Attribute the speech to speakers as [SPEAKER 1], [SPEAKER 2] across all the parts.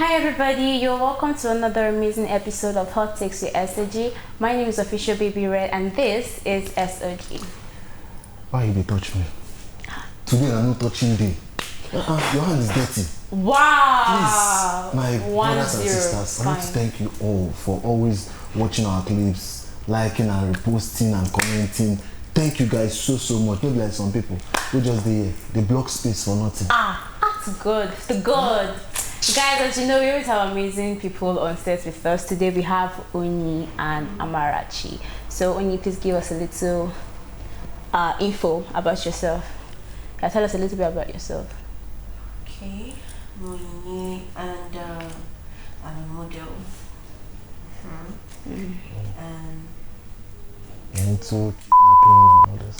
[SPEAKER 1] Hi everybody, you're welcome to another amazing episode of Hottakes with S.O.G. My name is Official Baby Red and this is S.O.G.
[SPEAKER 2] Why you dey touch me? Today I'm not touching day. Your hand is dirty.
[SPEAKER 1] Wow!
[SPEAKER 2] Please, my brothers and sisters, I want to thank you all for always watching our clips, liking and reposting and commenting. Thank you guys so much. Not like some people who just they block space for nothing.
[SPEAKER 1] That's good. The good. Guys, as you know, we always have amazing people on set with us. Today we have Onyinye and Amarachi. So Onyinye, please give us a little info about yourself. Can you tell us a little bit about yourself?
[SPEAKER 3] Okay, I'm Onyinye and I'm a model. And
[SPEAKER 2] Into kidnapping and others.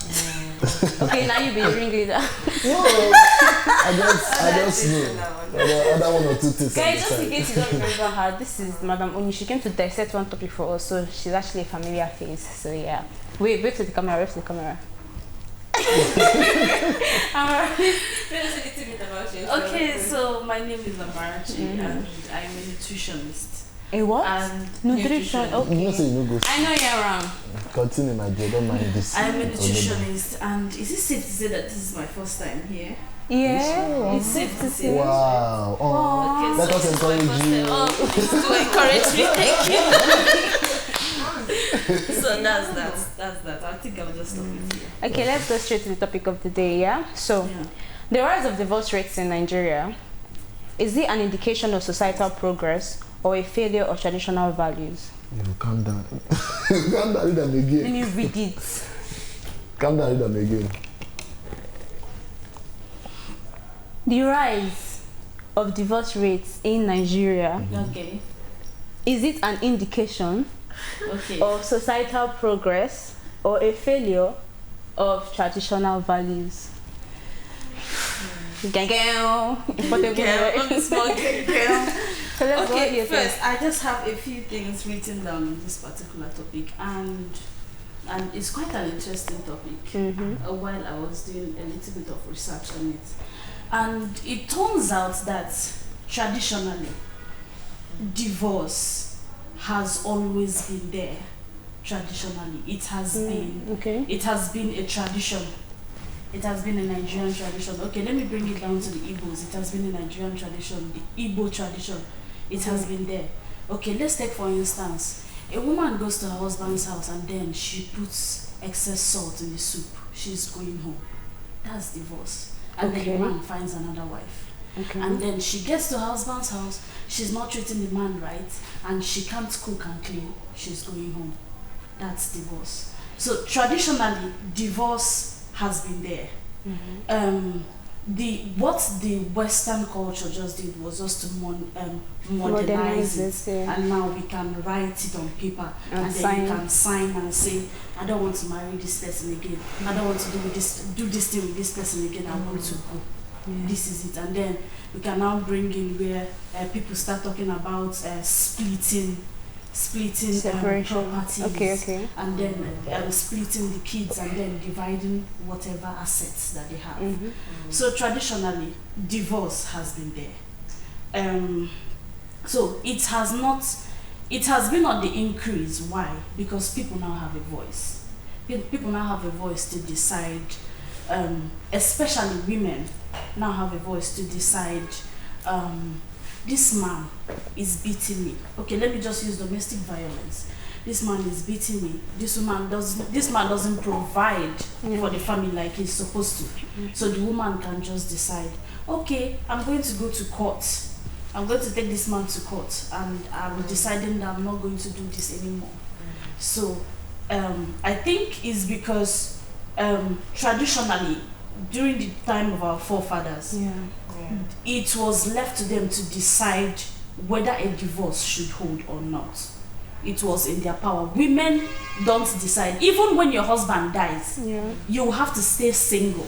[SPEAKER 1] Okay, now you be ringleader.
[SPEAKER 2] No, I just know. Other one or two things.
[SPEAKER 1] Guys, just in case you don't remember her, this is Madam Onyinye. She came to dissect one topic for us, so she's actually a familiar face. So yeah. Wait to the camera, wait to the camera.
[SPEAKER 3] okay, so my name is Amarachi and I'm a nutritionist.
[SPEAKER 1] A what?
[SPEAKER 3] Nutrition.
[SPEAKER 1] Okay.
[SPEAKER 2] You know, say you no go.
[SPEAKER 1] I know you're wrong.
[SPEAKER 2] Continue, my dear. Don't mind this.
[SPEAKER 3] I'm a nutritionist, and is it safe to say that this is my first time here?
[SPEAKER 1] Yeah,
[SPEAKER 3] It's safe to say.
[SPEAKER 2] Wow.
[SPEAKER 3] Okay,
[SPEAKER 2] Let us
[SPEAKER 3] it's my
[SPEAKER 2] encourage
[SPEAKER 3] first
[SPEAKER 2] you.
[SPEAKER 3] time. Oh, please do encourage me, thank you. So that's that. I think I'll just stop it here.
[SPEAKER 1] Okay, let's go straight to the topic of the day, yeah? So, the rise of divorce rates in Nigeria, is it an indication of societal progress or a failure of traditional values?
[SPEAKER 2] No, calm down. Calm down, read them again.
[SPEAKER 1] Let me read it.
[SPEAKER 2] Calm down, read them again.
[SPEAKER 1] The rise of divorce rates in Nigeria,
[SPEAKER 3] Okay.
[SPEAKER 1] is it an indication of societal progress or a failure of traditional values? Gang.
[SPEAKER 3] Okay, first I just have a few things written down on this particular topic, and it's quite an interesting topic. While I was doing a little bit of research on it, and it turns out that traditionally divorce has always been there. Traditionally, it has been.
[SPEAKER 1] Okay.
[SPEAKER 3] It has been a tradition. It has been a Nigerian tradition. Okay, let me bring it down to the Igbos. It has been a Nigerian tradition, the Igbo tradition. It has been there. Okay, let's take for instance, a woman goes to her husband's house and then she puts excess salt in the soup. She's going home. That's divorce. And then the man finds another wife. And then she gets to her husband's house, she's not treating the man right, and she can't cook and clean. She's going home. That's divorce. So traditionally, divorce has been there. What the Western culture just did was just to modernize it, and now we can write it on paper and then you can sign and say, I don't want to marry this person again. I don't want to do this thing with this person again. I want to go. This is it. And then we can now bring in where people start talking about splitting
[SPEAKER 1] separation,
[SPEAKER 3] properties, and then splitting the kids and then dividing whatever assets that they have. So traditionally, divorce has been there. So it has been on the increase. Why? Because people now have a voice. People now have a voice to decide, especially women now have a voice to decide, this man is beating me. Okay, let me just use domestic violence. This man is beating me. This man doesn't provide for the family like he's supposed to. So the woman can just decide, okay, I'm going to go to court. I'm going to take this man to court, and I'm deciding that I'm not going to do this anymore. So I think it's because traditionally, during the time of our forefathers, it was left to them to decide whether a divorce should hold or not. It was in their power. Women don't decide. Even when your husband dies, you have to stay single.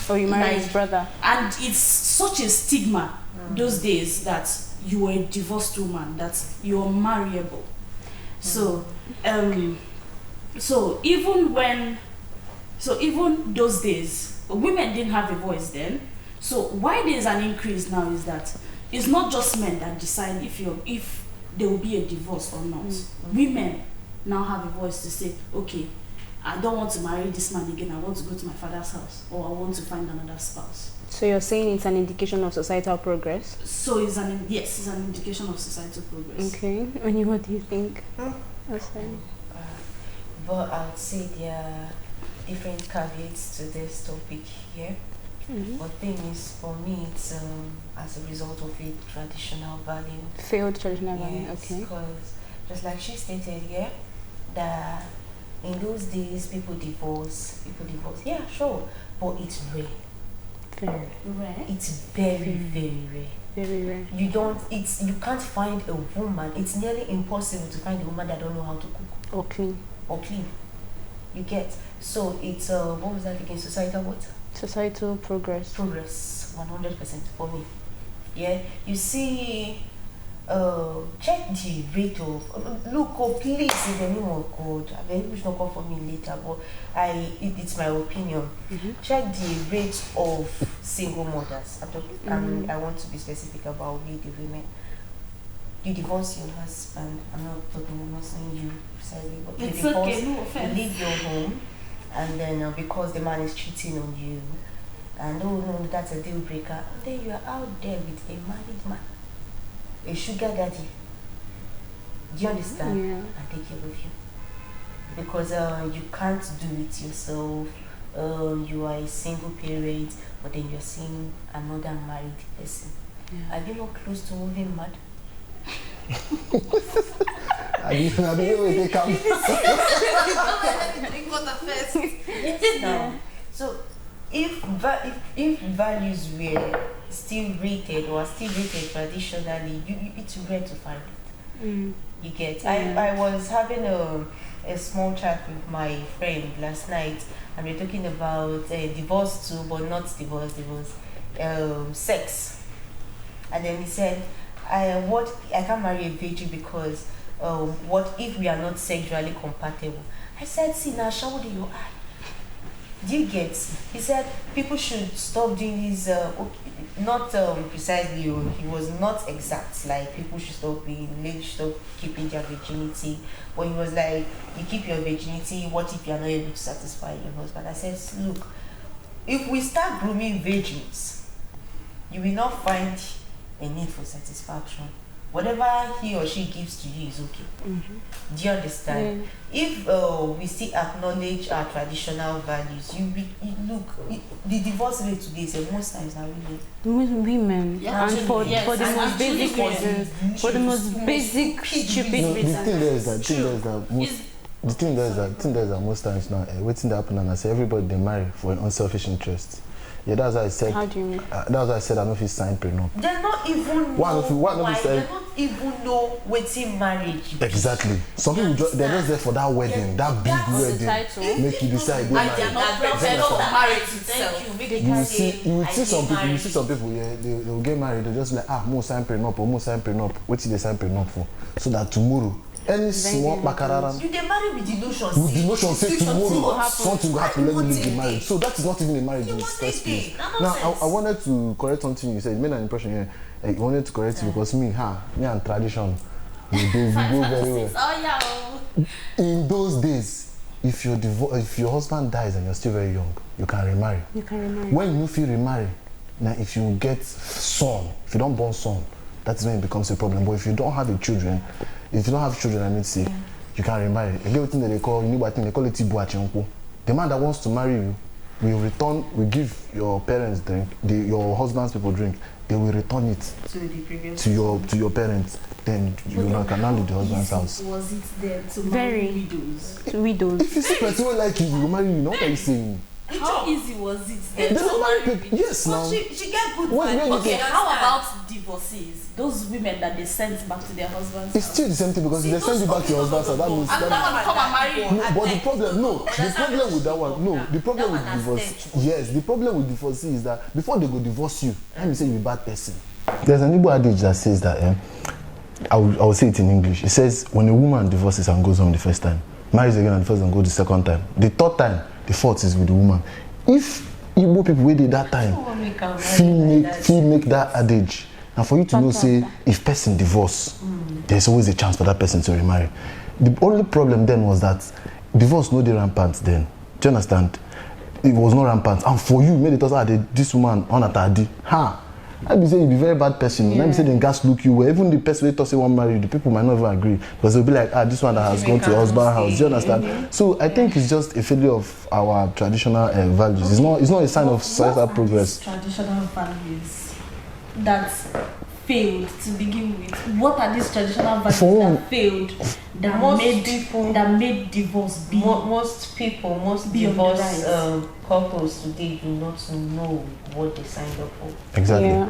[SPEAKER 1] Or you marry his brother. And
[SPEAKER 3] it's such a stigma those days that you were a divorced woman, that you are marriable. So, even those days, women didn't have a voice then. So why there's an increase now is that it's not just men that decide if there will be a divorce or not. Women now have a voice to say, okay, I don't want to marry this man again. I want to go to my father's house, or I want to find another spouse.
[SPEAKER 1] So you're saying it's an indication of societal progress?
[SPEAKER 3] So it's an indication of societal progress.
[SPEAKER 1] Okay. Onyinye, what do you think?
[SPEAKER 4] But I would say there are different caveats to this topic here. But thing is, for me, it's as a result of a traditional value.
[SPEAKER 1] Failed traditional value, okay.
[SPEAKER 4] Because just like she stated here, that in those days people divorce. Yeah, sure, but it's rare.
[SPEAKER 1] Very
[SPEAKER 3] rare.
[SPEAKER 4] It's very, very rare.
[SPEAKER 1] Very rare.
[SPEAKER 4] You can't find a woman. It's nearly impossible to find a woman that don't know how to cook
[SPEAKER 1] or clean.
[SPEAKER 4] You get. So it's what was that again? Societal what?
[SPEAKER 1] Societal progress.
[SPEAKER 4] 100% for me. Yeah, you see, check the rate of please, in the name of God. I mean, which not come for me later, but it's my opinion. Check the rate of single mothers. And I want to be specific about the women. You divorce your husband. I'm not saying you precisely, but you
[SPEAKER 3] it's
[SPEAKER 4] divorce.
[SPEAKER 3] Okay, no offense.
[SPEAKER 4] You leave your home. And then because the man is cheating on you, and no, that's a deal breaker, and then you are out there with a married man, a sugar daddy. Do you understand?
[SPEAKER 1] Yeah.
[SPEAKER 4] And take care of you. Because you can't do it yourself. You are a single parent, but then you're seeing another married person. Yeah. Are you not close to moving mad?
[SPEAKER 2] I didn't know where they come.
[SPEAKER 4] Yes, now. So if values were still rated or are still rated traditionally, it's rare to find it. You get. I was having a small chat with my friend last night, and we're talking about divorce too, but not divorce, sex. And then he said, I can't marry a virgin because what if we are not sexually compatible? I said, see now, shower in your eye. Do you get? He said people should stop doing this. Not precisely. He was not exact. Like people should stop ladies should stop keeping their virginity. But he was like, you keep your virginity. What if you are not able to satisfy your husband? I said, look, if we start grooming virgins, you will not find a need for satisfaction. Whatever he or she gives to you is okay. Do you understand? If we still acknowledge our traditional values, you look, the divorce rate today is most times are
[SPEAKER 1] women. Yeah, and for the most basic reasons, for the most basic stupid reasons.
[SPEAKER 2] The thing there is that most times now, waiting to happen, and I say everybody they marry for an unselfish interest. Yeah, that's why I said.
[SPEAKER 1] How do you mean?
[SPEAKER 2] That's why I said I don't feel signed prenup.
[SPEAKER 4] They're not even they don't even know waiting marriage.
[SPEAKER 2] Exactly. Some people they're just there for that wedding, that big wedding. Make you decide.
[SPEAKER 3] And they're not married itself.
[SPEAKER 2] You will see some people, yeah, they will get married. They just like more sign prenup or more sign prenup. What did they sign prenup for? So that tomorrow. Any small baccarat.
[SPEAKER 4] You get married with the notion.
[SPEAKER 2] With the notion, say tomorrow something will happen. Let me get married. So that is not even a marriage in the first place. Now I wanted to correct something you said. You made an impression here. I wanted to correct you because me and tradition, we go very well.
[SPEAKER 3] Oh yeah.
[SPEAKER 2] In those days, if your husband dies and you're still very young, you can remarry. When you feel remarry, now if you get son, if you don't born son, that's when it becomes a problem. But if you don't have children, I mean, say, you can remarry. Again, thing that they call it tibuachenko. The man that wants to marry you will give your parents drink, your husband's people drink. They will return it to your parents. Then you can now leave the husband's house.
[SPEAKER 3] Was it there to marry
[SPEAKER 1] widows?
[SPEAKER 2] If you see person like you will marry you, know what I'm saying?
[SPEAKER 3] How easy was it
[SPEAKER 2] then? Yes, now.
[SPEAKER 3] She get good value. Okay, how about divorcees? Those women that they sent back to their husbands.
[SPEAKER 2] It's still the same thing because if they send you back to your husband's house, that means
[SPEAKER 3] that come and marry you.
[SPEAKER 2] No, but the problem with that one, the problem with divorce, yes, the problem with divorcee is that before they go divorce you, let me say you're a bad person. There's an Igbo adage that says that, I will say it in English. It says when a woman divorces and goes home the first time, marries again and the first and goes the second time, the third time, the fault is with the woman. If Igbo people waited that time, feel make that adage, And for you to know, say, if person divorce, there's always a chance for that person to remarry. The only problem then was that divorce no dey rampant then. Do you understand? It was not rampant. And for you, made it also this woman on a ha. I be saying you be very bad person. Yeah. Let me say the gas look you well. Even the person who thought they want marry, the people might not even agree. Because they'll be like, this one that has gone to husband house. Do you understand? So I think it's just a failure of our traditional values. It's not a sign of societal progress.
[SPEAKER 3] Traditional values that failed to begin with. What are these traditional values that failed? That made divorce be.
[SPEAKER 4] Most divorce couples today do not know what they signed up for.
[SPEAKER 2] Exactly.
[SPEAKER 1] Yeah.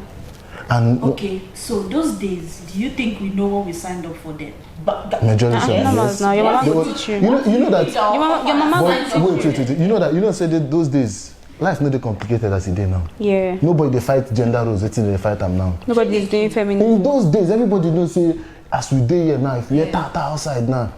[SPEAKER 3] And okay, so those days, do you think we know what we signed up for then?
[SPEAKER 2] But majority of
[SPEAKER 1] yes. Now your mama will teach you.
[SPEAKER 2] You know that
[SPEAKER 1] your mama
[SPEAKER 2] wait. You know say that those days life not complicated as it is now.
[SPEAKER 1] Yeah.
[SPEAKER 2] Nobody they fight gender roles, they fight them now.
[SPEAKER 1] Nobody is doing feminism.
[SPEAKER 2] In those days, everybody knows say as we day here now, if we hear tata outside now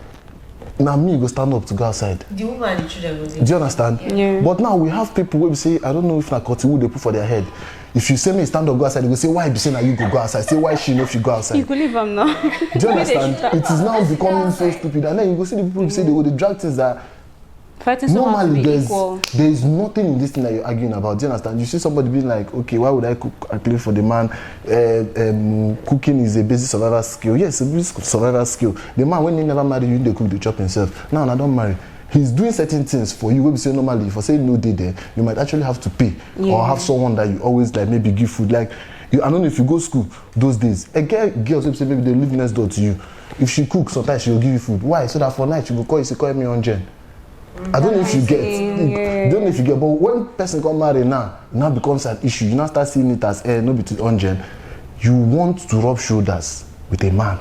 [SPEAKER 2] me go stand up to go outside.
[SPEAKER 4] The woman and the children will.
[SPEAKER 2] Do you understand?
[SPEAKER 1] Yeah.
[SPEAKER 2] But now we have people who say, I don't know if na Khocee they put for their head. If you say me stand up go outside, they will say why you say now you go outside. Say why she know if you go outside.
[SPEAKER 1] You could leave them now.
[SPEAKER 2] Do you understand? It is now becoming so stupid, and then you go see the people who say they will drag things that. Normally, there is nothing in this thing that you're arguing about. Do you understand? You see somebody being like, okay, why would I cook and clean for the man? Cooking is a basic survival skill. Yes, a basic survival skill. The man, when he never married you, they cook the chop himself. Now, I don't marry. He's doing certain things for you. When we say normally, if I say no day there, you might actually have to pay or have someone that you always like maybe give food. Like, I don't know if you go to school those days. A girl say maybe they live next door to you. If she cooks, sometimes she will give you food. Why? So that for night she will call you, say, call me on Jen. I don't know if you get. Don't know if you get. But when person come marry now becomes an issue. You now start seeing it as no be to ungen. You want to rub shoulders with a man.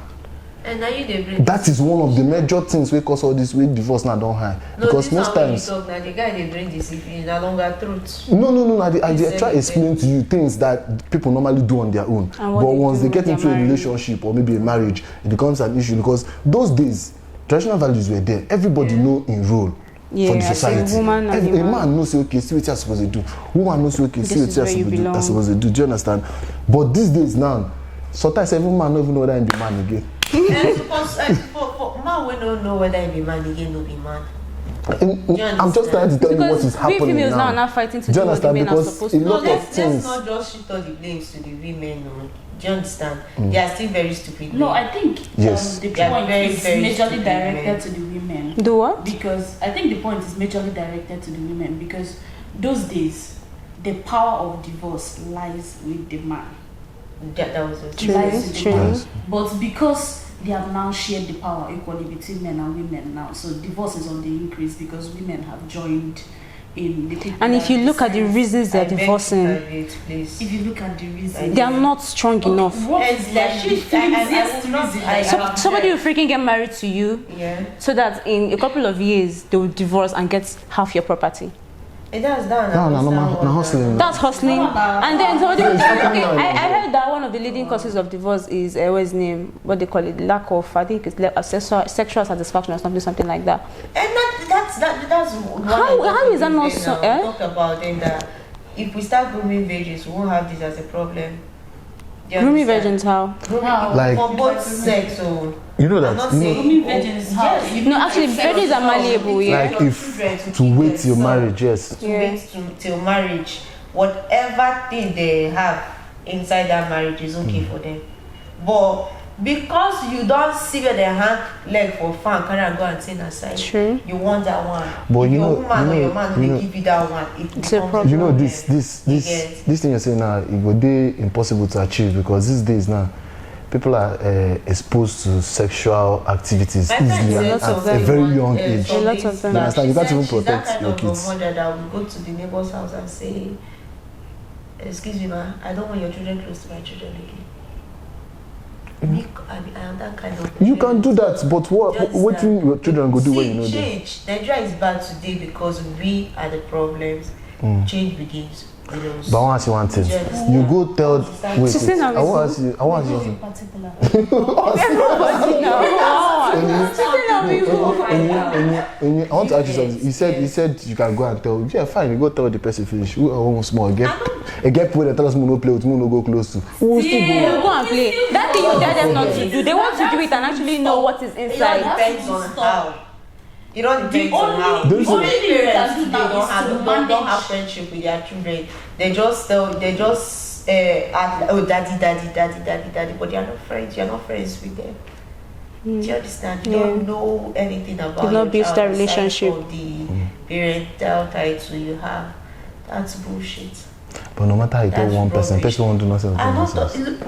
[SPEAKER 4] And now you they bring.
[SPEAKER 2] That is one of the major things we cause all this with divorce now don't high.
[SPEAKER 4] No,
[SPEAKER 2] because most times.
[SPEAKER 4] Talk, now the guy they bring this if you no longer truth.
[SPEAKER 2] No. I try to explain to you things that people normally do on their own. But once they get into a relationship or maybe a marriage, it becomes an issue because those days traditional values were there. Everybody know in role. For the society. A man knows okay, see what you're supposed to do. Woman knows okay, see what you're supposed to do. Do you understand? But these days now, sometimes every man don't even know whether he be man again.
[SPEAKER 4] For man we don't know whether he be man again, no be man.
[SPEAKER 2] I'm just trying to tell you what is happening
[SPEAKER 1] females
[SPEAKER 2] now.
[SPEAKER 1] Are not fighting to
[SPEAKER 2] do you understand?
[SPEAKER 1] What the men
[SPEAKER 2] because
[SPEAKER 1] are supposed to do.
[SPEAKER 4] Let's not just shoot all the blames to the women. No. Do you understand? They are still very stupid.
[SPEAKER 3] No, I think the point is majorly directed to the women.
[SPEAKER 1] Do what?
[SPEAKER 3] Because I think the point is majorly directed to the women because those days the power of divorce lies with the man.
[SPEAKER 4] That was
[SPEAKER 1] true.
[SPEAKER 3] But because they have now shared the power equally between men and women now, so divorce is on the increase because women have joined in the people.
[SPEAKER 1] And if you look at the reasons they're divorcing,
[SPEAKER 3] if you look at the reasons,
[SPEAKER 1] they are not strong enough. Somebody will freaking get married to you, so that in a couple of years they will divorce and get half your property.
[SPEAKER 2] That's hustling.
[SPEAKER 1] That's hustling. And then somebody will tell you, okay, I heard that one of the leading causes of divorce is what's name? What they call it? Lack of, I think it's sexual satisfaction or something like that.
[SPEAKER 4] And that's
[SPEAKER 1] how is that not so?
[SPEAKER 4] Talk about in that if we start grooming virgins, we won't have this as a problem.
[SPEAKER 1] Grooming virgins how?
[SPEAKER 2] Like
[SPEAKER 4] for both sex or.
[SPEAKER 2] You know that.
[SPEAKER 3] Grooming virgins how?
[SPEAKER 1] No, actually, virgins are malleable. Yeah.
[SPEAKER 2] Like if to wait till marriage, yes.
[SPEAKER 4] To wait till marriage, whatever thing they have inside that marriage is okay for them. But because you don't see where their hand leg for fun, carry and go and sit aside.
[SPEAKER 1] True.
[SPEAKER 4] You want that one.
[SPEAKER 2] But
[SPEAKER 4] if your woman or your man will give you that one,
[SPEAKER 1] it's a problem.
[SPEAKER 2] You know this thing you're saying now, it would be impossible to achieve because these days now people are exposed to sexual activities easily at a very young age.
[SPEAKER 1] A lot of them.
[SPEAKER 2] You can't even protect your kids.
[SPEAKER 4] That will go to the neighbor's house and say, "Excuse me, ma, I don't want your children close to my children again." I am that kind of.
[SPEAKER 2] You can do that, but what do your children go do when you know that?
[SPEAKER 4] Change. Nigeria is bad today because we are the problems. Change begins.
[SPEAKER 2] But I want to ask you one thing. You go tell. Wait. I want to ask you.
[SPEAKER 3] In particular.
[SPEAKER 1] Everybody knows.
[SPEAKER 2] I want to ask you something. He said you can go and tell. Yeah, fine. You go tell the person finish. We are small. Get people that tell us no play with, no go close to.
[SPEAKER 1] We'll still go and play. That thing you tell them not to do. They want to do it and actually know what is inside.
[SPEAKER 4] It depends on how. It all depends on how.
[SPEAKER 3] The only
[SPEAKER 4] Parents today don't have friendship with their children. They just act, oh, daddy, but they are not friends. You are not friends with them. Do you understand? You don't know anything about your
[SPEAKER 1] not build that relationship.
[SPEAKER 4] The parental title you have. That's bullshit.
[SPEAKER 2] But no matter how you tell one person won't do nothing.
[SPEAKER 4] They are solid.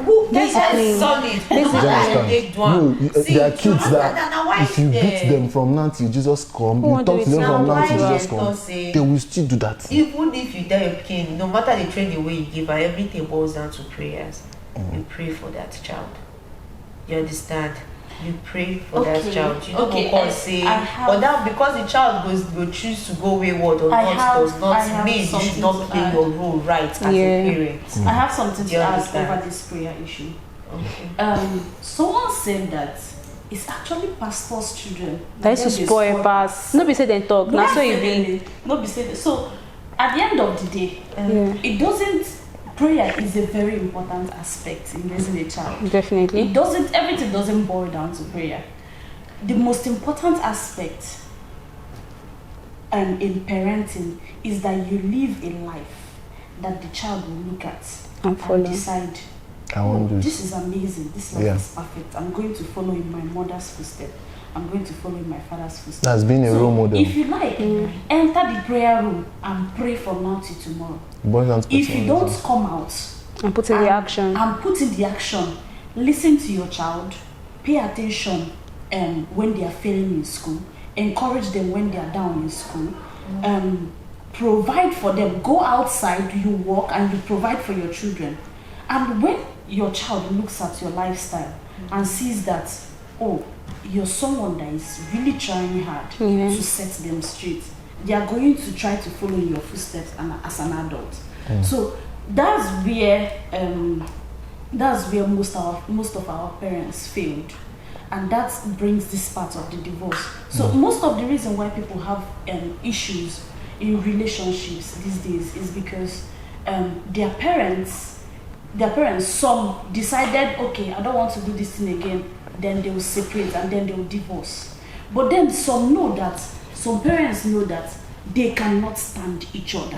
[SPEAKER 2] No, there are kids that if you beat them from now till Jesus come, you talk to them from now till Jesus come, they will still do that.
[SPEAKER 4] Even if you tell your kid, no matter the training way you give her, everything boils down to prayers. You pray for that child. You understand? You pray for that child. You don't go say, but that because the child will choose to go wayward or not does not mean you should not play your role right as a parent.
[SPEAKER 3] I have something to ask over this prayer issue.
[SPEAKER 4] Okay.
[SPEAKER 3] Someone said that it's actually pastor's children.
[SPEAKER 1] That is to spoil pass. No be say they talk. Now so you be.
[SPEAKER 3] No be say so. At the end of the day, it doesn't. Prayer is a very important aspect in raising a child.
[SPEAKER 1] Definitely.
[SPEAKER 3] Everything doesn't boil down to prayer. The most important aspect in parenting is that you live a life that the child will look at and decide, this is amazing, this life is perfect. I'm going to follow in my mother's footsteps. I'm going to follow in my father's footsteps.
[SPEAKER 2] That's been a role model.
[SPEAKER 3] If you like, enter the prayer room and pray from now till tomorrow. If you don't come out
[SPEAKER 1] and put in the action,
[SPEAKER 3] listen to your child, pay attention when they are failing in school, encourage them when they are down in school, provide for them, go outside, you work and you provide for your children. And when your child looks at your lifestyle and sees that, oh, you're someone that is really trying hard to set them straight, they are going to try to follow in your footsteps as an adult. So that's where most of our parents failed, and that brings this part of the divorce. So most of the reason why people have issues in relationships these days is because their parents, some decided, okay, I don't want to do this thing again, then they will separate and then they will divorce. But then some parents know that they cannot stand each other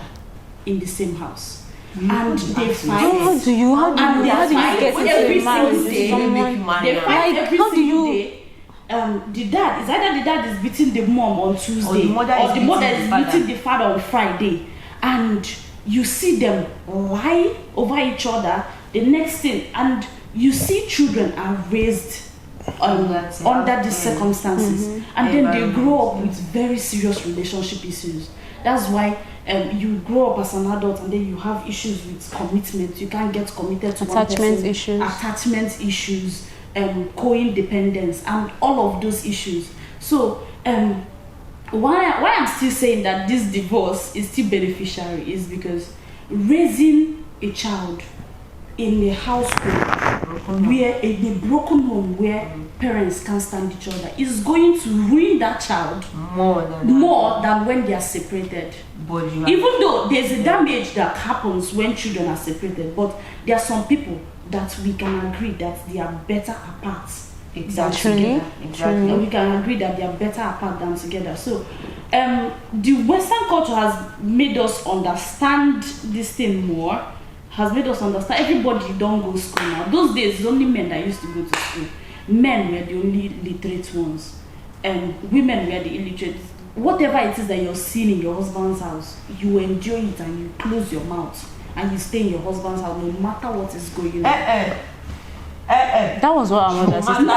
[SPEAKER 3] in the same house. And they fight.
[SPEAKER 1] How do you get into marriage with someone?
[SPEAKER 3] They fight every single day. The dad is beating the mom on Tuesday, or the mother is beating the father on Friday, and you see them lie over each other. The next thing, and you see children are raised under these circumstances, and then they grow up with very serious relationship issues. That's why you grow up as an adult and then you have issues with commitment. You can't get committed to
[SPEAKER 1] attachment
[SPEAKER 3] issues, co-independence, and all of those issues. So why I'm still saying that this divorce is still beneficiary is because raising a child in a household where in a broken home where parents can't stand each other is going to ruin that child more than when they are separated. Even though there's a damage that happens when children are separated, but there are some people that we can agree that they are better apart than together. And we can agree that they are better apart than together. So the Western culture has made us understand this thing more, has made us understand everybody don't go to school now. Those days, it's only men that used to go to school. Men were the only literate ones, and women were the illiterate. Whatever it is that you're seeing in your husband's house, you enjoy it and you close your mouth and you stay in your husband's house no matter what is going on.
[SPEAKER 1] That was what our mothers used to teach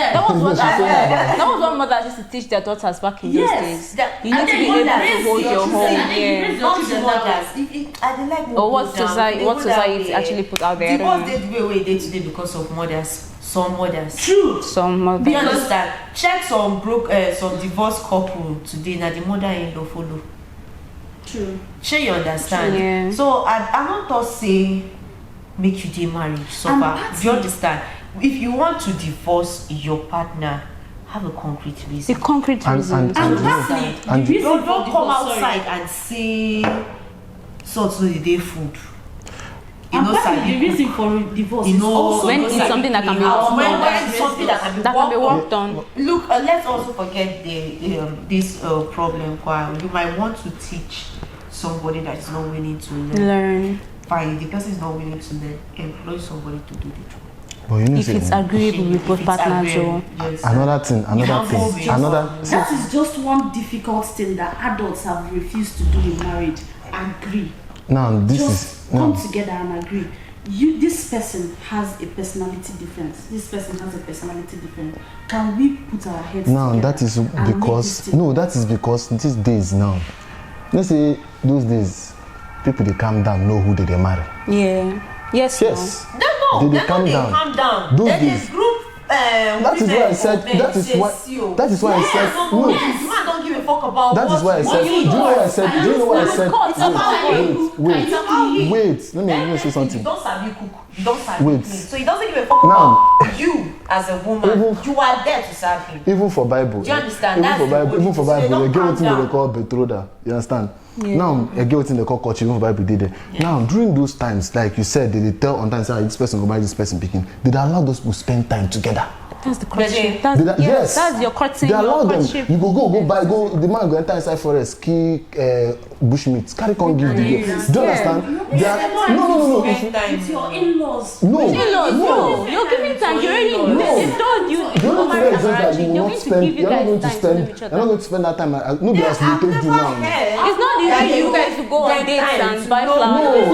[SPEAKER 1] That was what mothers used to teach their daughters back in those days. You need to be able to hold your home. Or what society actually put out there.
[SPEAKER 4] Divorce did the way they today because of mothers. Some mothers.
[SPEAKER 3] True.
[SPEAKER 1] Some mothers.
[SPEAKER 4] Do you understand? Check some divorced couple today. Now the mother-in-law follow.
[SPEAKER 3] True.
[SPEAKER 4] Sure, you understand?
[SPEAKER 1] Yeah.
[SPEAKER 4] So I'm not to say make you marriage so far. Do you understand? If you want to divorce your partner, have a concrete reason.
[SPEAKER 1] The concrete reason.
[SPEAKER 3] And lastly, the reason
[SPEAKER 4] Don't come outside and say salt no dey food.
[SPEAKER 3] And partly the reason for divorce is also
[SPEAKER 1] when it's something that can be worked on.
[SPEAKER 4] Look, let's also forget this problem. You might want to teach somebody that is not willing to
[SPEAKER 1] learn.
[SPEAKER 4] Fine, the person is not willing to learn. Employ somebody to do the job.
[SPEAKER 2] But you know,
[SPEAKER 1] if it's agreeable with both partners,
[SPEAKER 2] yes, another thing.
[SPEAKER 3] That is just one difficult thing that adults have refused to do in marriage. Agree.
[SPEAKER 2] Now this
[SPEAKER 3] just come together and agree. This person has a personality difference. This person has a personality difference. Can we put our heads together?
[SPEAKER 2] No, that is because these days now. Let's say those days, people they calm down, know who they marry.
[SPEAKER 1] Yeah. Yes.
[SPEAKER 2] They calm down. Those days. That is why I said. That is why I said. No.
[SPEAKER 4] Man don't give a fuck about.
[SPEAKER 2] That is why I said. Do you know what I said? Do you know what I said? Wait. Let me say something.
[SPEAKER 4] You don't sabi cook. You don't sabi
[SPEAKER 2] clean.
[SPEAKER 4] So he doesn't give a fuck about you as a woman. You are there to serve him.
[SPEAKER 2] Even for Bible.
[SPEAKER 4] Do you understand?
[SPEAKER 2] Even for Bible, they get what they call betrothal. You understand? Yeah. Now, I get what they call Khocee. Even for Bible did it. Yeah. Now, during those times, like you said, they tell on time, say this person go marry this person picking. Did they allow those people to spend time together?
[SPEAKER 1] That's the courtship.
[SPEAKER 2] Yes,
[SPEAKER 1] that's your courtship.
[SPEAKER 2] They allow them. You go buy. The man go enter inside forest, key bushmeat. Carry con give the girl. Do you understand? No.
[SPEAKER 3] It's your in-laws.
[SPEAKER 2] No.
[SPEAKER 1] You're giving time. You already know. They told you.
[SPEAKER 2] You're not going to spend. You're not going to spend that time. Nobody else will take you now.
[SPEAKER 1] It's not the way you guys to go on dates and buy flowers.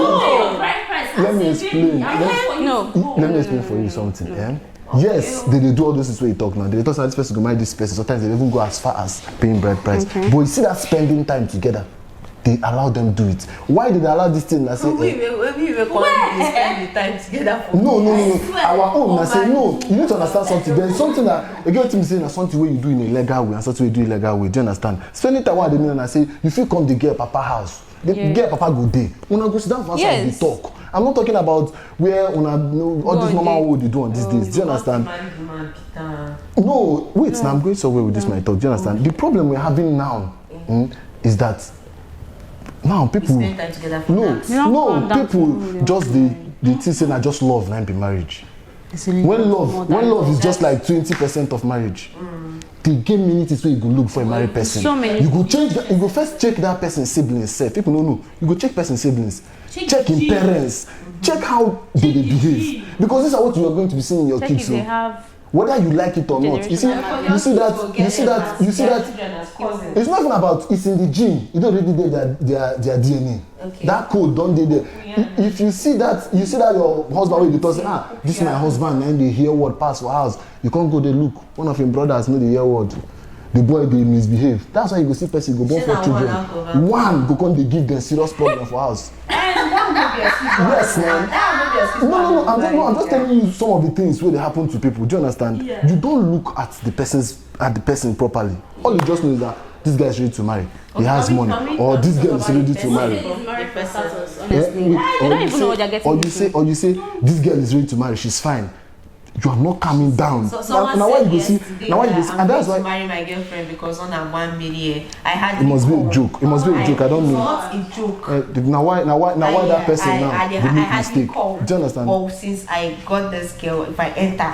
[SPEAKER 2] Let me explain. Let me explain for you something. Yeah. Yes, they do all those things where you talk now. They talk about this person go marry this person. Sometimes they even go as far as paying bride price. Okay. But you see that spending time together, they allow them do it. Why did they allow this thing? I say,
[SPEAKER 4] we were calling to spend the time together for
[SPEAKER 2] No. Our own. I say, no, you need to understand something. There's something that, again, what I'm saying, something where you do in a legal way and something where you do illegal way. Do you understand? Spending time what they mean, and I say, you feel come the girl papa house. The girl papa go there. When I go sit down for outside, we talk. I'm not talking about where all this normal what they do on these days. Do you understand? No, wait, now I'm going somewhere with this my talk. Do you understand? The problem we're having now is that now people people just they think say I just love and be marriage. When love is just like 20% of marriage. The game minutes where you go look for a married person.
[SPEAKER 1] So many.
[SPEAKER 2] You go first check that person's siblings. People don't know. You go check person's siblings. Check in parents. Check how they behave. Because this is what you are going to be seeing in your kids.
[SPEAKER 1] They have
[SPEAKER 2] whether you like it or not. You see that. It's not even about it's in the gene. You don't really their DNA. Okay. That code don't they there. Yeah. If you see that your husband will be talking, this is my husband, and they hear word pass for house. You can't go there look. One of your brothers know the hear word. The boy they misbehave. That's why you go see person go born for children. One go come they give them serious problem for house. Yes, man. No. I'm just telling you some of the things where they happen to people. Do you understand? Yeah. You don't look at the person properly. All you just know is that this guy is ready to marry. He has money, or this girl is ready to marry. Or you say this girl is ready to marry. She's fine. You are not coming down.
[SPEAKER 4] Now why you go see? And that's why marry my girlfriend because on a 1 million I had.
[SPEAKER 2] It must be a joke. I don't know.
[SPEAKER 4] It's not a joke.
[SPEAKER 2] Now why that person now?
[SPEAKER 4] I
[SPEAKER 2] make mistake. Do you understand?
[SPEAKER 4] Well, since I got this girl, if I enter.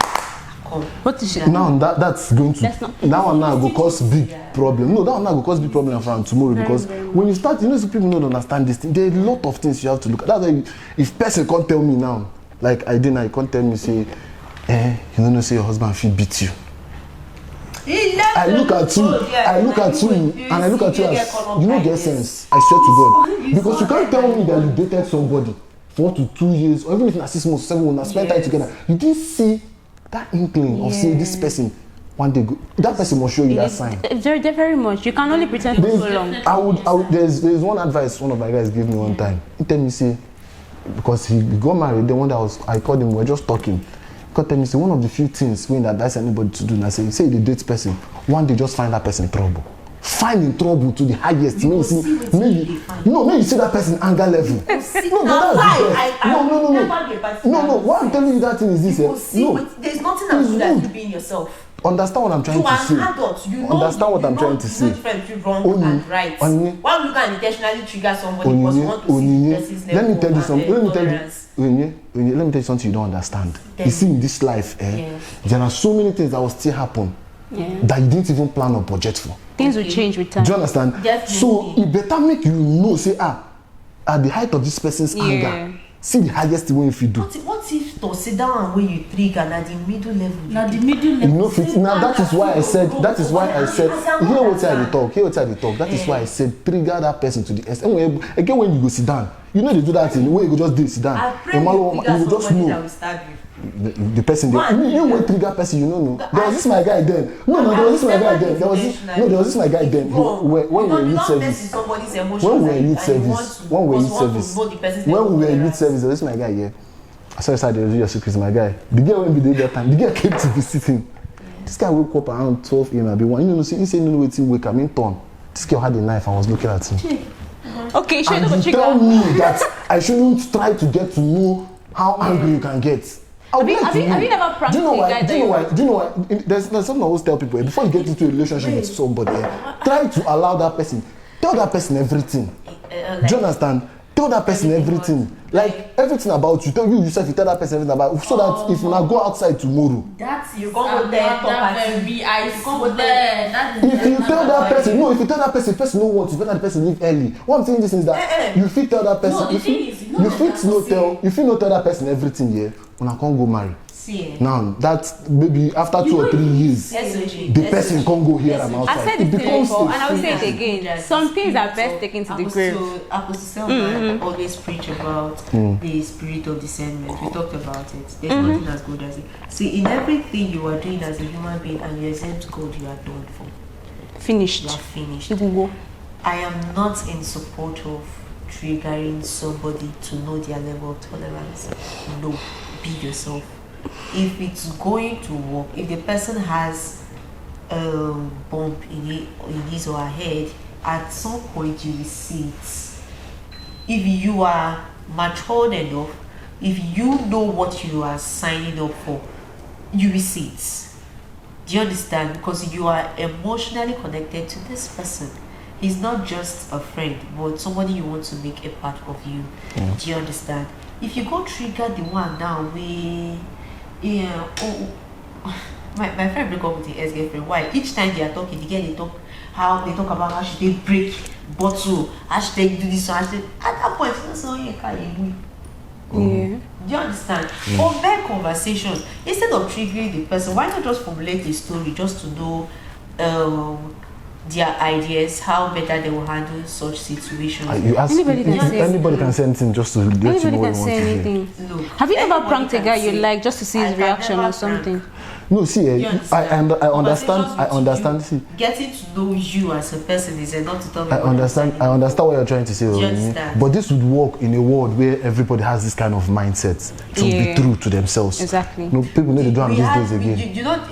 [SPEAKER 1] What is it?
[SPEAKER 2] Now that's going to that one now go cause big problem. No, that one now go cause big problem from tomorrow because when you start, some people don't understand this thing. There are a lot of things you have to look at. That's why if person can't tell me now, like I can't tell me say, you don't know say your husband feel beat you. I look at you and I look at you as you don't get sense. I swear to God, because you can't tell me that you dated somebody 4 to 2 years or even if it's 6 months, 7 months, spend time together. You didn't see that inkling of saying this person one day that person must show you that sign.
[SPEAKER 1] Very much. You can only pretend for so long.
[SPEAKER 2] I would there's one advice one of my guys gave me one time. He tell me say because he got married, the one that I called him, we were just talking. He tell me say one of the few things when advise anybody to do, and I say the date person, one day just find that person trouble. Finding trouble to the highest. Maybe you see that person anger level. No, what I'm telling you that thing is this.
[SPEAKER 4] There's nothing as good as you being yourself.
[SPEAKER 2] Understand what I'm trying to say.
[SPEAKER 4] To an adult, you know.
[SPEAKER 2] Understand what I'm trying to say.
[SPEAKER 4] Different between wrong and right. Why you can intentionally trigger somebody because you want to see the person's level.
[SPEAKER 2] Let me tell you something. Let me tell you something you don't understand. You see, in this life, there are so many things that will still happen that you didn't even plan or budget for.
[SPEAKER 1] Things will change with time.
[SPEAKER 2] Do you understand?
[SPEAKER 4] Definitely.
[SPEAKER 2] So it better make you know, say, at the height of this person's anger, see the highest way if you do.
[SPEAKER 4] What if to sit down and when you trigger at the middle level?
[SPEAKER 3] Now the middle level.
[SPEAKER 2] You know, now that is why I said, hear what I talk. That is why I said, trigger that person to the extent. Again, when you go sit down, you know they do that thing, where you go just sit down.
[SPEAKER 4] You will just know.
[SPEAKER 2] The person there, you will trigger person, you know. There was this my guy then. No, there was this my guy then. There was this my guy then. When we were youth service. When we were youth service, there was this my guy here. I saw inside the real secrets, my guy. The girl went be there that time. The girl came to visit him. This guy woke up around 12 a.m. I be one. You know, he said, no, waiting, wake up. I mean, turn. This girl had a knife and was looking at him.
[SPEAKER 1] Okay,
[SPEAKER 2] and you tell me that I shouldn't try to get to know how angry you can get.
[SPEAKER 1] Have you never practiced? Do you
[SPEAKER 2] know why? There's something I always tell people, before you get into a relationship with somebody, try to allow that person, tell that person everything. Do you understand? Tell that person everything. Like everything about you. Tell you yourself, you tell that person everything about you, so that if you now go outside tomorrow.
[SPEAKER 4] That's you go there,
[SPEAKER 2] If you tell that person, person don't want you, better the person leave early. What I'm saying this is that you fit tell that person, you fit not tell that person everything, when I can't go marry. Now that maybe after 2 or 3 years, the person can't go here and outside.
[SPEAKER 1] I said it before, and I will say it again. Some things are best taken to the grave.
[SPEAKER 4] Apostle Selma always preach about the spirit of discernment. We talked about it. There's nothing as good as it. See, in everything you are doing as a human being and you exempt God, you are done for.
[SPEAKER 1] Finished.
[SPEAKER 4] You are finished.
[SPEAKER 1] You can go.
[SPEAKER 4] I am not in support of triggering somebody to know their level of tolerance. No, be yourself. If it's going to work, if the person has a bump in his or her head, at some point you will see it. If you are matured enough, if you know what you are signing up for, you will see it. Do you understand? Because you are emotionally connected to this person. He's not just a friend, but somebody you want to make a part of you. Do you understand? If you go trigger the one now, my friend broke up with the ex-girlfriend. Why? Each time they are talking, they talk about how should they break bottle, how should they do this, how should they, at that point, so you can't. Do you understand? Open conversation. Instead of triggering the person, why not just formulate a story just to know their ideas, how better they will handle such situations.
[SPEAKER 1] Anybody
[SPEAKER 2] can say anything just to let you know what you want to hear.
[SPEAKER 1] Look, have you ever pranked a guy you like just to see his reaction or something?
[SPEAKER 2] No, see, I understand. See,
[SPEAKER 4] getting to know you as a person is not to tell me.
[SPEAKER 2] I understand what you're trying to say. But this would work in a world where everybody has this kind of mindset to be true to themselves.
[SPEAKER 1] Exactly.
[SPEAKER 2] No, people need to do these days again.
[SPEAKER 4] You know,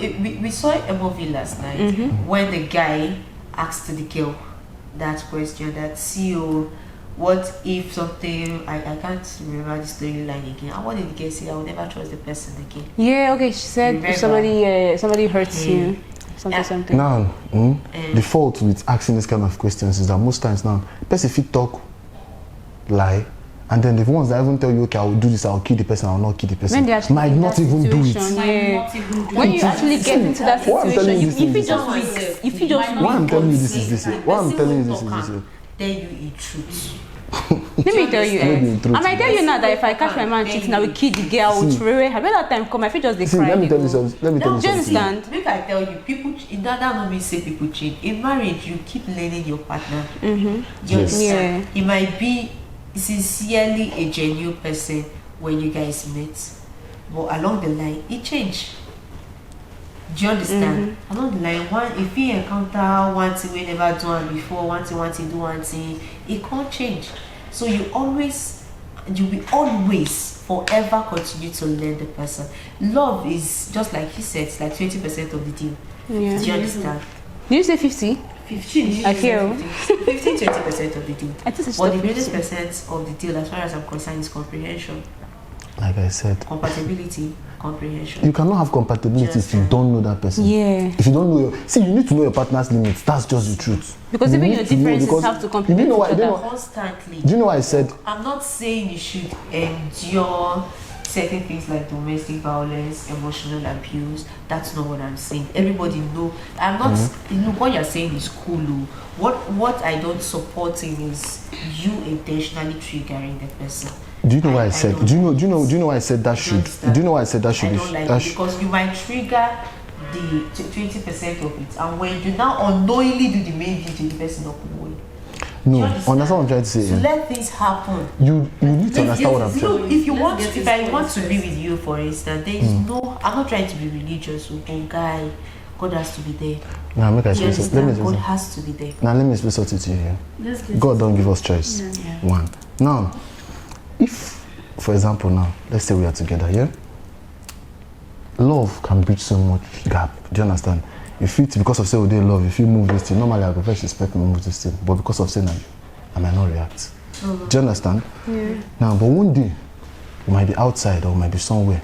[SPEAKER 4] we saw a movie last night when the guy asked the girl that question, that CEO, what if something, I can't remember the storyline again. I wanted the girl say I will never trust the person again. Yeah,
[SPEAKER 1] okay, she said if somebody hurts you, something.
[SPEAKER 2] Now, the fault with asking this kind of questions is that most times now, person fit talk, lie, and then the ones that even tell you, okay, I will do this, I will kill the person, I will not kill the person, might not even do it.
[SPEAKER 1] When you actually get into that situation, if you just
[SPEAKER 2] why I'm telling you this is this. Why I'm telling you this is this.
[SPEAKER 4] Tell you the truth.
[SPEAKER 1] Let me tell you, I might tell you now that if I catch my man cheating, I will kill the girl with Rere. Have you that time come? I feel just cry.
[SPEAKER 2] Let me tell you something.
[SPEAKER 1] Do you understand?
[SPEAKER 4] Make I tell you, people. That not mean say people cheat. In marriage, you keep learning your partner. Do you understand? He might be sincerely a genuine person when you guys met, but along the line, it changed. Do you understand? Along the line, if you encounter one thing we never done before, one thing do one thing, it can't change. So you will always forever continue to learn the person. Love is just like he said, it's like 20% of the deal. Do you understand?
[SPEAKER 1] Did you say 50?
[SPEAKER 4] 15.
[SPEAKER 1] I feel
[SPEAKER 4] 15-20% of the deal. But the greatest percent of the deal, as far as I'm concerned, is comprehension.
[SPEAKER 2] Like I said,
[SPEAKER 4] compatibility, comprehension.
[SPEAKER 2] you cannot have compatibility if you don't know that person.
[SPEAKER 1] Yeah.
[SPEAKER 2] If you don't know you need to know your partner's limits. That's just the truth.
[SPEAKER 1] Because even your differences have to complement each other.
[SPEAKER 4] Constantly.
[SPEAKER 2] Do you know why I said?
[SPEAKER 4] I'm not saying you should endure certain things like domestic violence, emotional abuse. That's not what I'm saying. Everybody know. I'm not. What you're saying is cool. What I don't support in is you intentionally triggering the person.
[SPEAKER 2] Do you know why I said? Do you know why I said that should? Do you know why I said that should?
[SPEAKER 4] I don't like it because you might trigger the 20% of it, and when you now unknowingly do the main duty, the person not knowing.
[SPEAKER 2] No, understand what I'm trying to say.
[SPEAKER 4] So let things happen.
[SPEAKER 2] You need to understand what I'm trying.
[SPEAKER 4] If you want, if I want to be with you, for instance, there is no. I'm not trying to be religious. Oh, guy, God has to be there.
[SPEAKER 2] Now make I explain something.
[SPEAKER 4] God has to be there.
[SPEAKER 2] Now let me explain something to you. God don't give us choice. Yeah. One. Now, if, for example, now let's say we are together, yeah. Love can bridge so much gap. Do you understand? If it because of say we dey love, if you move this thing, normally I go first expect me to move this thing, but because of saying I might not react. Do you understand? Yeah. Now, but one day we might be outside or we might be somewhere,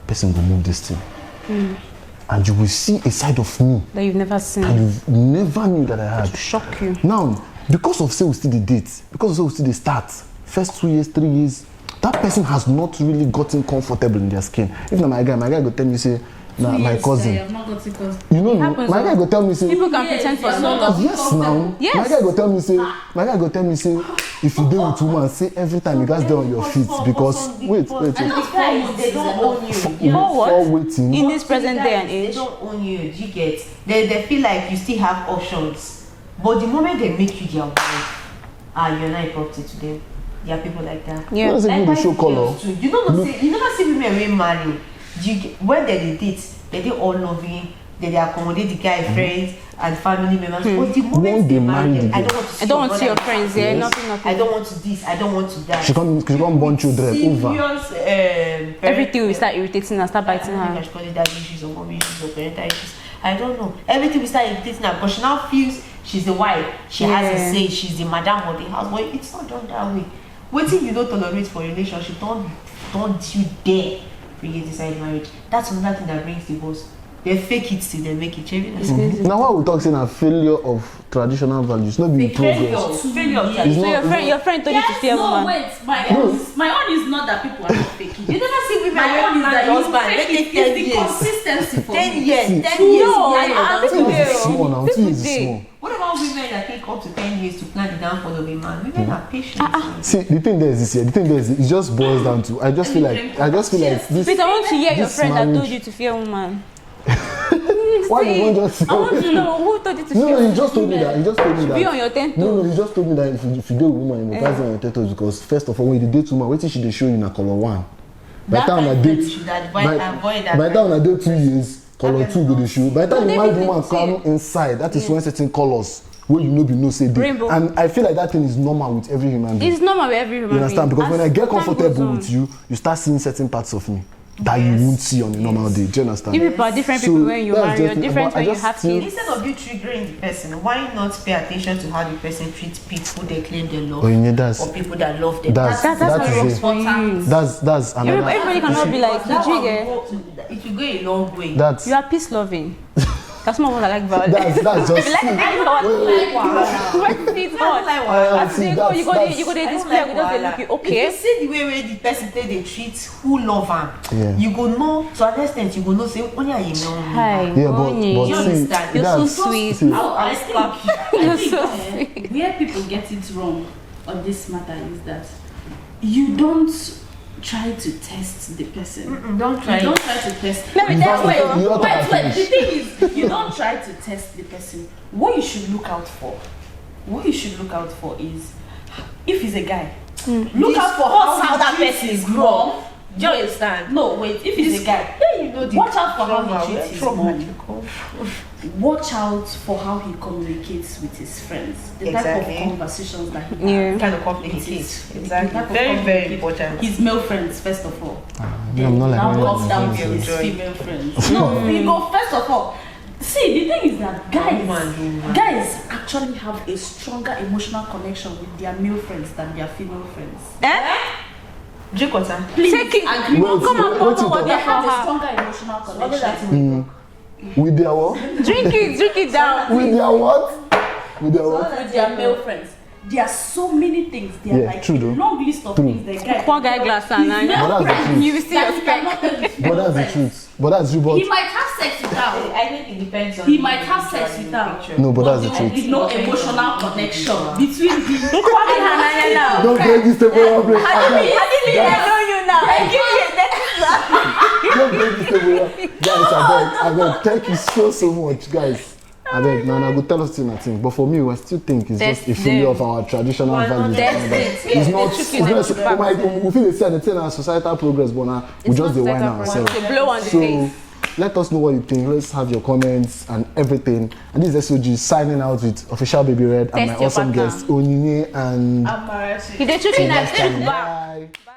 [SPEAKER 2] person will move this thing, and you will see a side of me
[SPEAKER 1] that you've never seen,
[SPEAKER 2] and you never knew that I had.
[SPEAKER 1] To shock you.
[SPEAKER 2] Now, because of say we still the date, because of say we still the start, first 2 years, 3 years, that person has not really gotten comfortable in their skin. If not my guy go tell me say. Nah, my cousin. You know, my guy go tell me say.
[SPEAKER 1] People can pretend for so long.
[SPEAKER 2] Yes, now. Yes. My guy go tell me say. If you deal with woman, say every time you guys dey on your feet because wait.
[SPEAKER 4] And these guys, they don't own you.
[SPEAKER 2] For waiting.
[SPEAKER 1] In this present day and age,
[SPEAKER 4] they don't own you. You get. They feel like you still have options, but the moment they make you their wife, you're not a property to them. There are people like that.
[SPEAKER 2] Yeah. Like show color.
[SPEAKER 4] You never see women wey marry. When they date, they all loving, they accommodate the guy friends and family members. But the moment they marry them, I don't want to see your friends.
[SPEAKER 1] Yeah, nothing.
[SPEAKER 4] I don't want to this. I don't want to that.
[SPEAKER 2] She can't born children over.
[SPEAKER 1] Everything will start irritating and start biting her.
[SPEAKER 4] I should call it daddy issues or mommy issues or parental issues. I don't know. Everything will start irritating her because she now feels she's the wife. She has a say. She's the madam of the house. But it's not done that way. Waiting you don't tolerate for a relationship. Don't you dare create inside marriage. That's another thing that brings divorce. They fake it till they make it.
[SPEAKER 2] Now what we talk saying a failure of traditional values, not be progress.
[SPEAKER 4] Failure of tradition.
[SPEAKER 1] Your friend told you to fear woman.
[SPEAKER 3] No, wait. My own is not that people are not faking.
[SPEAKER 4] You never see women.
[SPEAKER 3] My own is that
[SPEAKER 4] your
[SPEAKER 3] husband. It's the consistency for
[SPEAKER 4] 10 years. 10 years. What about women that take up to 10 years to plan the downfall of a man? Women are patient.
[SPEAKER 2] See, the thing there is it just boils down to I just feel like this.
[SPEAKER 1] But I want to hear your friend that told you to fear woman.
[SPEAKER 2] Why you won't just say?
[SPEAKER 1] I want to know who told you to fear woman.
[SPEAKER 2] No, he just told me that.
[SPEAKER 1] Be on your 10 toes.
[SPEAKER 2] No, he just told me that if you date woman, you can't be on your 10 toes because first of all, when you date woman, wait till she dey show you in a color 1. By the time I date 2 years, color 2 go dey show. By the time the married woman come inside, that is when certain colors where you know say dey. And I feel like that thing is normal with every human being.
[SPEAKER 1] It's normal with every human being.
[SPEAKER 2] You understand? Because when I get comfortable with you, you start seeing certain parts of me that you won't see on a normal day. Do you understand?
[SPEAKER 1] You people are different people when you marry. You're different when you have kids.
[SPEAKER 4] Instead of you triggering the person, why not pay attention to how the person treats people they claim they love or people that love them?
[SPEAKER 1] That's how it works for you.
[SPEAKER 2] That's another.
[SPEAKER 1] Everybody cannot be like, did you get?
[SPEAKER 4] It will go a long way.
[SPEAKER 1] You are peace loving. That's not what I like about it.
[SPEAKER 2] That's just.
[SPEAKER 1] You go to display. We just look you okay.
[SPEAKER 4] If you see the way the person they treat who love him, you go know to an extent. You go know say only I know.
[SPEAKER 1] Hi,
[SPEAKER 2] but
[SPEAKER 4] you understand?
[SPEAKER 1] You're so sweet.
[SPEAKER 3] I think
[SPEAKER 1] You're so sweet.
[SPEAKER 3] Where people get it wrong on this matter is that you don't try to test the person. Don't try to test.
[SPEAKER 1] Wait.
[SPEAKER 3] The thing is, you don't try to test the person. What you should look out for is if he's a guy, look out for how that person is wrong. Do you understand? No, wait. If he's a guy, watch out for how he treats his mom. Watch out for how he communicates with his friends. The type of conversations that he has.
[SPEAKER 4] Kind of complicates. Exactly. Very, very important.
[SPEAKER 3] His male friends, first of all.
[SPEAKER 2] I'm not like
[SPEAKER 3] comes down to his female friends. No, we go first of all. See, the thing is that guys actually have a stronger emotional connection with their male friends than their female friends.
[SPEAKER 4] Drink water.
[SPEAKER 3] Please.
[SPEAKER 1] Take it.
[SPEAKER 3] Agree.
[SPEAKER 2] Wait,
[SPEAKER 1] Come on,
[SPEAKER 2] wait,
[SPEAKER 1] come
[SPEAKER 2] wait,
[SPEAKER 1] on, what
[SPEAKER 3] They
[SPEAKER 1] they
[SPEAKER 3] have a
[SPEAKER 1] have.
[SPEAKER 3] stronger emotional connection.
[SPEAKER 2] with their what?
[SPEAKER 1] Drink it down.
[SPEAKER 2] With their what? With their what?
[SPEAKER 3] With their male friends. There are so many things. There are
[SPEAKER 2] Yeah,
[SPEAKER 3] like
[SPEAKER 2] true
[SPEAKER 3] a
[SPEAKER 2] though.
[SPEAKER 3] long list of things the guy.
[SPEAKER 1] Poor guy glass and
[SPEAKER 2] But that's the truth.
[SPEAKER 1] you will see your spec.
[SPEAKER 2] But that's the truth. But that's true. But
[SPEAKER 3] He might have sex with her.
[SPEAKER 4] I think it depends on.
[SPEAKER 3] He
[SPEAKER 4] the
[SPEAKER 3] might have
[SPEAKER 4] individual
[SPEAKER 3] sex
[SPEAKER 4] in
[SPEAKER 3] with
[SPEAKER 4] the
[SPEAKER 3] her.
[SPEAKER 4] picture.
[SPEAKER 2] no, but that's the
[SPEAKER 3] There will
[SPEAKER 2] truth.
[SPEAKER 3] be no emotional connection between the.
[SPEAKER 2] Don't break this table. Break.
[SPEAKER 1] I know you now. I give you a next
[SPEAKER 2] Don't break this table. Guys, I beg. Thank you so much, guys. I beg. Now, go tell us nothing. But for me, I still think it's just a failure of our traditional values. It's not. We feel the same thing as societal progress, but now we just the wine ourselves.
[SPEAKER 1] blow on the face.
[SPEAKER 2] Let us know what you think. Let's have your comments and everything. And this is S.O.G signing out with official Baby Red and my
[SPEAKER 1] Test your
[SPEAKER 2] awesome
[SPEAKER 1] partner.
[SPEAKER 2] guests Onyinye and
[SPEAKER 3] Amarachi.
[SPEAKER 1] You did chicken
[SPEAKER 2] Next time.
[SPEAKER 1] and
[SPEAKER 2] Bye.
[SPEAKER 1] Bye.